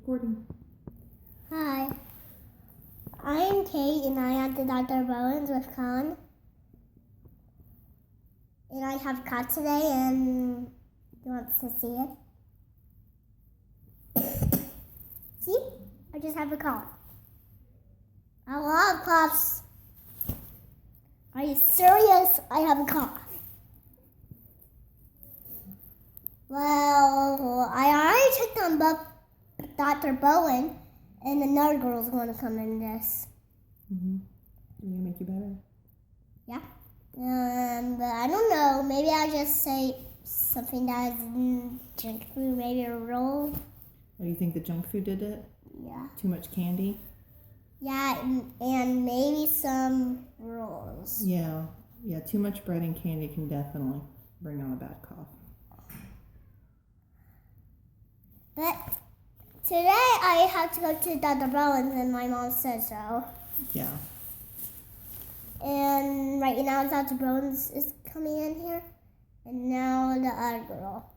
Recording. Hi, I'm Kate and I am the Dr. Bowens with Con. And I have caught today and he wants to see it. See? I just have a cough. A lot of coughs. Are you serious? I have a cough. Well, I already checked on Dr. Bowen, and another girl's going to come in this. Mm-hmm. Are you gonna make you better? Yeah. But I don't know. Maybe I'll just say something that is junk food, maybe a roll. Oh, you think the junk food did it? Yeah. Too much candy? Yeah, and maybe some rolls. Yeah. Too much bread and candy can definitely bring on a bad cough. But today I have to go to Dr. Bowen's, and my mom said so. Yeah. And right now Dr. Bowen's is coming in here, and now the other girl.